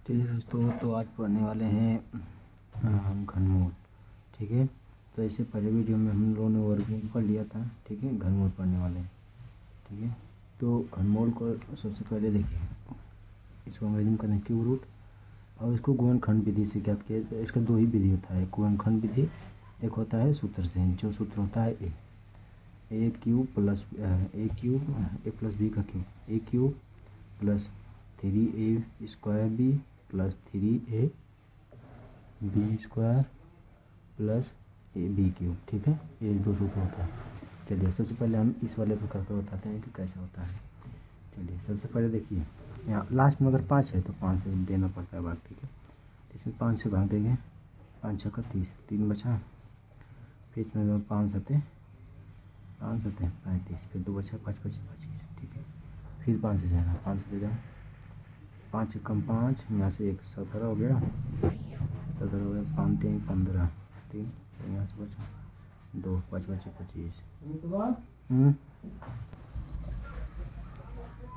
ठीक है दोस्तों, तो आज पढ़ने वाले हैं घनमूल। ठीक है, तो इससे पहले वीडियो में हम लोगों ने वर्गमूल पढ़ लिया था। ठीक है, घनमूल पढ़ने वाले हैं। ठीक है, तो घनमूल को सबसे पहले देखिए, इसको अंग्रेजी में कहते हैं क्यूब रूट, और इसको गुणनखंड विधि से ज्ञात किया। तो इसका दो ही विधि होता है, गुणनखंड विधि। एक होता है सूत्र से, जो सूत्र होता है a cube plus a plus b का cube, a cube plus 3a square b plus 3a b square plus a b cube. ठीक है, ये दो सूत्र होता है। चलिए सबसे पहले हम इस वाले को करके बताते हैं कि कैसे होता है। चलिए सबसे पहले देखिए, यहाँ लास्ट में अगर 5 है तो 5 से देना पड़ता है भाग। ठीक है, इसमें 5 से भाग देंगे, 5 छक्का 30, 3 बचा, फिर इसमें 5 सते 35, फिर 2 बचा, 5 25 25। ठीक है, फिर 5 से जाएगा, 5 से जाएगा, 5 कम 5, यहाँ से 1 17 हो गया, 17 हो गया, 5 3 15, 3 यहाँ से बचा 2, 5 बचे 25।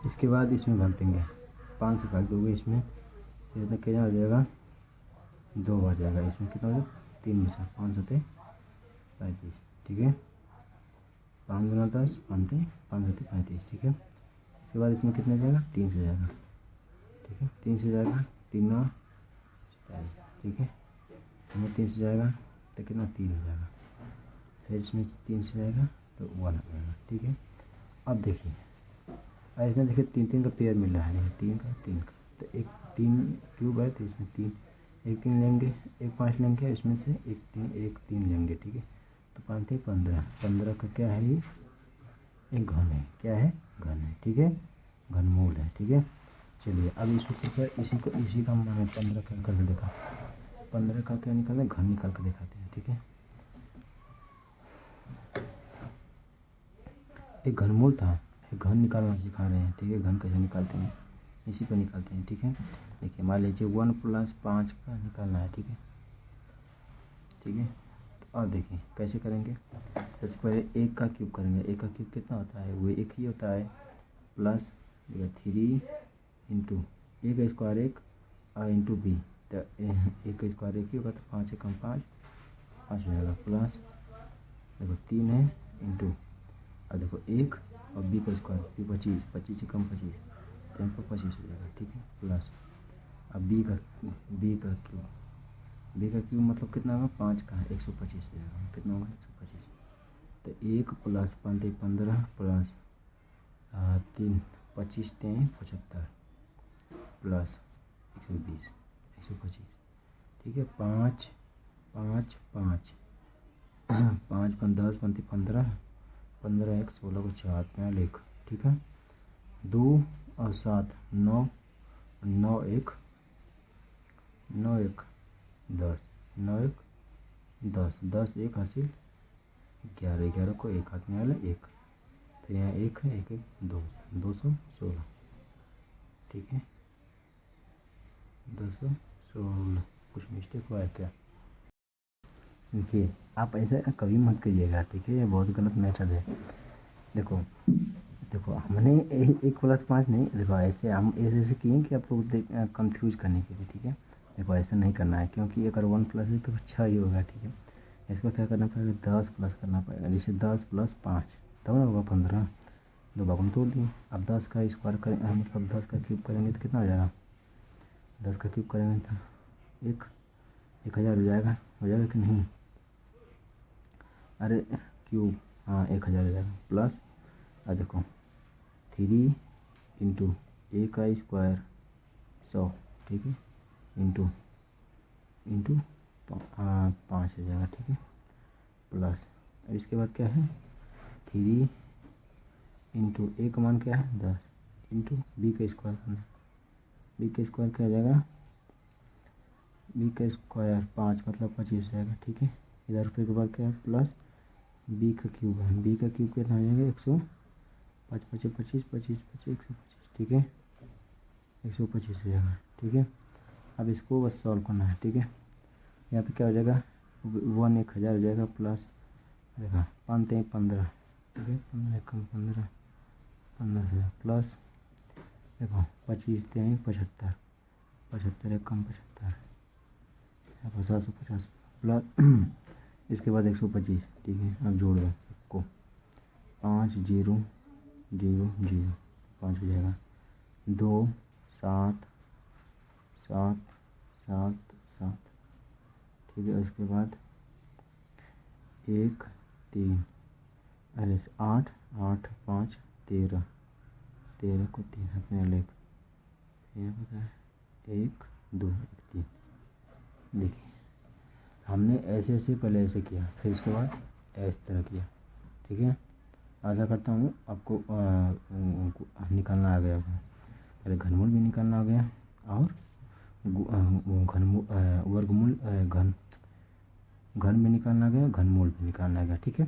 इसके बाद इसमें भाग देंगे, 5 से भाग दोगे इसमें, फिर क्या हो जाएगा, 2 आ जाएगा। इसमें कितना हो जाएगा, 3 बचा, 5 सते 35। ठीक है, 5 गुना 10 5 सते 35। ठीक है, इसके बाद इसमें कितना जाएगा, 3 से जाएगा। ठीक है, 3 से जाएगा, 3 9 47। ठीक है, इसमें 3 से जाएगा तो कितना, 3 हो जाएगा। फिर इसमें 3 से जाएगा तो 1 हो जाएगा। ठीक है, अब देखिए, इसमें देखिए 3 का पेयर मिल रहा है, 3 का तो एक 3 क्यूब है, तो इसमें 3 एक 3 लेंगे, एक 5 लेंगे, इसमें से एक 3 लेंगे। ठीक है, तो 5 3 15, 15 का क्या है, ये एक घन है। क्या है, घन है। ठीक है, घनमूल है। ठीक है, चलिए अब इस सूत्र पर इसी का मैंने 15 का निकाल के देखा, 15 का क्या निकालना, घन निकाल के दिखाते हैं। ठीक है, एक घनमूल था, एक घन निकालना सिखा रहे हैं। ठीक है, घन कैसे निकालते हैं, इसी पर निकालते हैं। ठीक है, देखिए मान लीजिए 1 + 5 का निकालना है। ठीक है, ठीक है, तो अब देखिए कैसे करेंगे। सबसे पहले 1 का क्यूब करेंगे। 1 का क्यूब कितना होता है, वो 1 ही होता है, प्लस 3 इंटू ए का स्क्वायर 1 और इंटू बी, तो ए का स्क्वायर 1 ही होगा, तो 5 कम 5 5 हो जाएगा, प्लस देखो 3 है इंटू, और देखो 1 और बी का स्क्वायर बी 25, 25 से कम 25, तो यहाँ पर 25 हो जाएगा। ठीक है, प्लस अब बी का क्यूब मतलब कितना होगा, 5 का 125 हो जाएगा। कितना होगा, 125। तो 1 प्लस 5 15 प्लस 3 25 3 75 प्लस 120 125। ठीक है, 5 5 5 5 5 10 5 15 15 1 16 को 4 5 1। ठीक है, 2 और 7 9 9 1 9 1 10 9 1 10 10 1 हासिल 11 11 को 1 हाथ में आया 1, तो यहाँ 1 है 1 1 2 216। ठीक है, 216। कुछ मिस्टेक हुआ है क्या, देखिए आप ऐसा कभी मत करिएगा। ठीक है, ये बहुत गलत मेथड है। देखो हमने 1 + 5 नहीं, देखो ऐसे हम ऐसे किए कि आपको कंफ्यूज करने के लिए। ठीक है, देखो ऐसा नहीं करना है, क्योंकि अगर 1 प्लस है तो 6 ही होगा। ठीक है, इसको क्या करना पड़ेगा, 10 प्लस करना पड़ेगा। जैसे 10 + 5 तब ना होगा 15, 2 बागुन तोड़ दिए। अब 10 का स्क्वायर करें, मतलब 10 का क्यूब करेंगे तो कितना हो जाएगा, 10 का क्यूब करेंगे तो 1000 हो जाएगा कि नहीं, अरे क्यूब, हाँ 1000 हो जाएगा, प्लस अब देखो 3 इंटू ए का स्क्वायर 100। ठीक है, इंटू 5 हो जाएगा। ठीक है, प्लस अब इसके बाद क्या है, 3 इंटू ए का मान क्या है 10 इंटू बी का स्क्वायर करना, बी का स्क्वायर क्या हो जाएगा, बी का स्क्वायर 5 मतलब 25 हो जाएगा। ठीक है, इधर फिर के बाद क्या है, प्लस बी का क्यूब है, बी का क्यूब कितना हो जाएगा 105 25 25 25 125। ठीक है, 125 हो जाएगा। ठीक है, अब इसको बस सॉल्व करना है। ठीक है, यहाँ पे क्या हो जाएगा, 1000 हो जाएगा, प्लस देखा 5 3 15। ठीक है, 15 कम 15 15 से प्लस देखो 25 3 75 75 एक कम 75 750 प्लस इसके बाद 125, ठीक है। अब जोड़ दो सबको, 5 0 0 0, 5 हो जाएगा, 2 7 7 7 7, ठीक है। उसके बाद 1 3, अरे 8 8 5 13, 13 को 3 हाथ में लेख, यहाँ पता है 1 2 1 3। देखिए हमने ऐसे ऐसे पहले ऐसे किया, फिर उसके बाद इस तरह किया, ठीक है। आशा करता हूँ आपको निकालना आ गया होगा। पहले घनमूल भी निकालना आ गया और वर्गमूल घन भी निकालना आ गया, घनमूल भी निकालना आ गया, ठीक है।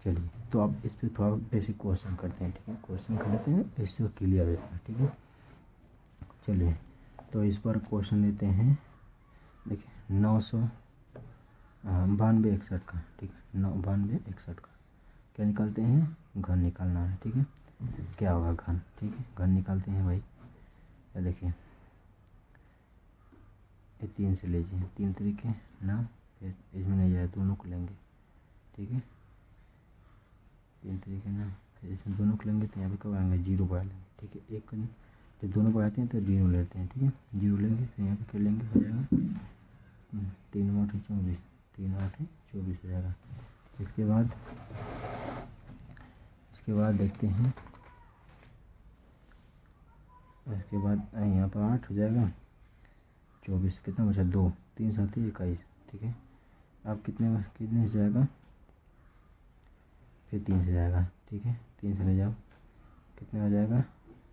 चलिए तो अब इस पर थोड़ा बेसिक क्वेश्चन करते हैं, ठीक है। क्वेश्चन कर लेते हैं, इससे क्लियर हो जाएगा, ठीक है। चलिए तो इस पर क्वेश्चन लेते हैं। देखिए 992 61 का, ठीक है। 92 61 का क्या निकालते हैं, घन निकालना है, ठीक है। क्या होगा घन, ठीक है। घन निकालते हैं भाई, या देखिए ये 3 से लीजिए, 3 तरीके ना, फिर इसमें नहीं जाए दोनों को लेंगे, ठीक है। 3 तरीके ना, फिर इसमें दोनों को लेंगे तो यहाँ पे कब आएंगे, 0 बढ़ा लेंगे, ठीक है। एक जब दोनों बढ़ाते हैं तो 0 लेते हैं, ठीक है। 0 लेंगे फिर यहाँ पे कर लेंगे, हो जाएगा 3 8 24, 3 8 24 हो जाएगा। इसके बाद देखते हैं, इसके बाद यहाँ पर 8 हो जाएगा, 24 कितना बचा 2, 3 7 21, ठीक है। अब कितने से जाएगा, फिर 3 से जाएगा, ठीक है। 3 से ले जाओ, कितने हो जाएगा,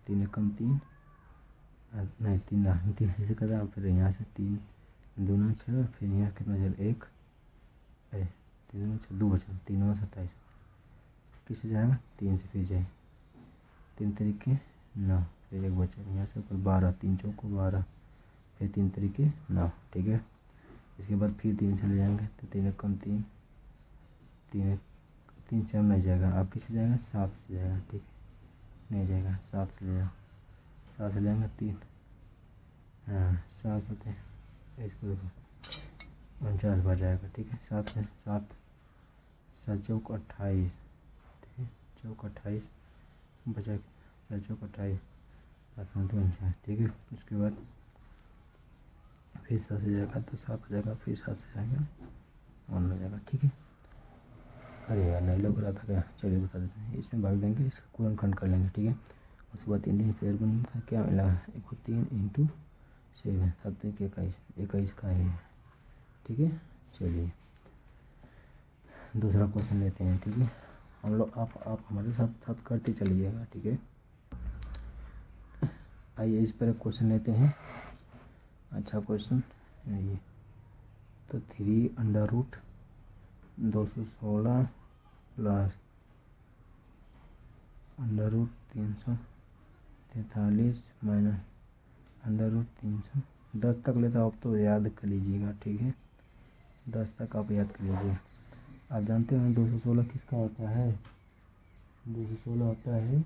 3 एक कम 3, नहीं 3 से करा, फिर यहाँ से 3 2 6, फिर यहाँ कितना चल 1, अरे 3 6 2 बचा, 3 27, किससे जाएगा 3 से, फिर जाए 3 तरीके 9, फिर 1 बचा, यहाँ से ऊपर 12, 3 चौको 12, फिर 3 तरीके 9, ठीक है। इसके बाद फिर 3 से ले जाएंगे तो 3 एक कम 3, 3 से हम नहीं जाएगा, अब किससे जाएगा 7 से जाएगा, ठीक है। नहीं जाएगा 7 से ले जाओ, 7 से लेंगे 3, हाँ 7 होते हैं, इसको देखो 49 बच जाएगा, ठीक है। 7 से 7 चौक 28, ठीक है। चौक 28 बचा, 7 चौक 28, 7 49, ठीक है। उसके बाद फिर 7 से जाएगा तो 7 हो जाएगा, फिर 7 से जाएगा 1 हो जाएगा, ठीक है। अरे यार नहीं लग रहा था क्या, चलिए बता देते हैं। इसमें भाग देंगे, इसका गुणनखंड कर लेंगे, ठीक है। उसके बाद 3 फिर गुण क्या मिला, 3 × 7 7 21 21 का है, ठीक है। चलिए दूसरा क्वेश्चन लेते हैं, ठीक है। हम लोग आप हमारे साथ साथ करते चलिएगा, ठीक है। आइए इस पर एक क्वेश्चन लेते हैं, अच्छा क्वेश्चन ये तो 3√216 प्लस √343 माइनस √300, 10 तक लेता आप तो याद कर लीजिएगा, ठीक है। 10 तक आप याद कर लीजिए। आप जानते हैं 216 किसका होता है, 216 होता है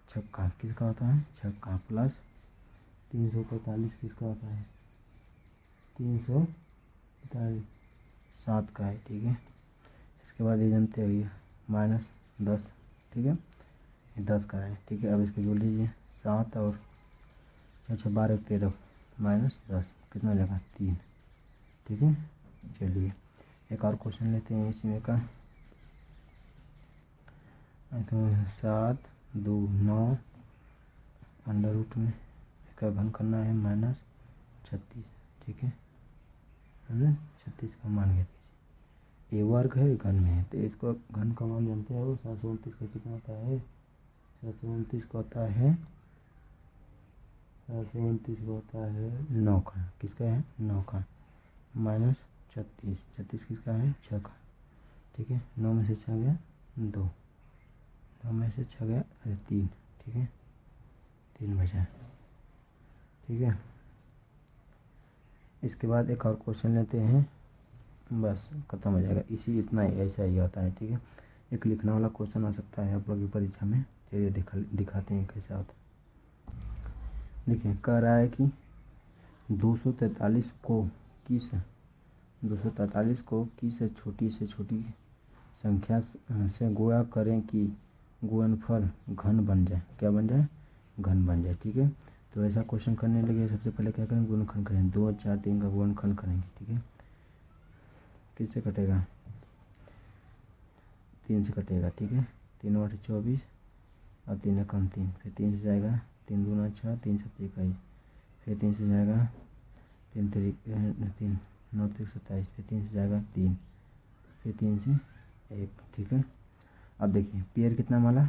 छक्का, किसका होता है छक्का, प्लस 345 किसका होता है, 345 7 का है, ठीक है। इसके बाद ये जानते हो ये माइनस 10, ठीक है, ये 10 का है, ठीक है। अब इसको जोड़ लीजिए, 7 और 12 13 माइनस 10 कितना लगा 3, ठीक है। चलिए एक और क्वेश्चन लेते हैं इसमें का, 7 2 9 अंडर रूट में इसका घन करना है माइनस 36, ठीक है ना। 36 का मान गया, ये वर्ग है घन में है तो इसको घन का मान जानते हो, 729 का कितना होता है, 729 का होता है 729 का होता है 9 का, किसका है 9 का, माइनस 36, 36 किसका है 6 का, ठीक है। 9 में से 6 गया 2, 9 में से 6 गया अरे 3, ठीक है 3 बचा, ठीक है। इसके बाद एक और क्वेश्चन लेते हैं, बस खत्म हो जाएगा, इसी इतना ही ऐसा ही होता है, ठीक है। एक लिखने वाला क्वेश्चन आ सकता है आप लोग की परीक्षा में, चलिए दिखाते हैं कैसा होता है। देखिए कह रहा है कि 243 को किस 243 को किस छोटी से छोटी संख्या से गुणा करें कि गुणनफल घन बन जाए। क्या बन जाए? घन बन जाए। ठीक है, तो ऐसा क्वेश्चन करने लगे सबसे पहले क्या करेंगे? गुणनखंड करेंगे। 2 4 3 का गुणनखंड करेंगे। ठीक है, किससे कटेगा? 3 से कटेगा। ठीक है, 3 8 24 और 3 कम 3, फिर 3 से जाएगा 3 दूना 6, 3 7 21, फिर 3 से जाएगा 3 3 9 3 27, फिर 3 से जाएगा 3, फिर 3 से 1। ठीक है, अब देखिए पेयर कितना माला?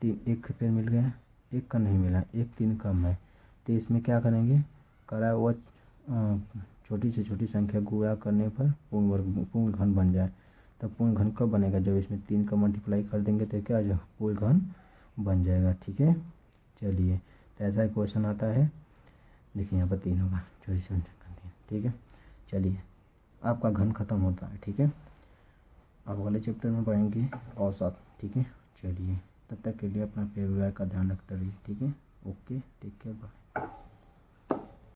3, 1 का पेयर मिल गया, 1 का नहीं मिला, 1 3 कम है। तो इसमें क्या करेंगे? करा हुआ छोटी से छोटी संख्या गुणा करने पर पूर्ण घन बन जाए। तब पूर्ण घन कब बनेगा? जब इसमें 3 का मल्टीप्लाई कर देंगे तो क्या जो पूर्ण घन बन जाएगा। ठीक है, चलिए, तो ऐसा क्वेश्चन आता है। देखिए यहाँ पर 3 होगा, 24 ठीक है। चलिए, आपका घन खत्म होता है। ठीक है, अब अगले चैप्टर में पढ़ेंगे औसत। ठीक है, चलिए, तब तक के लिए अपना परिवार का ध्यान रखते रहिए। ठीक है, ओके, टेक केयर, बाय।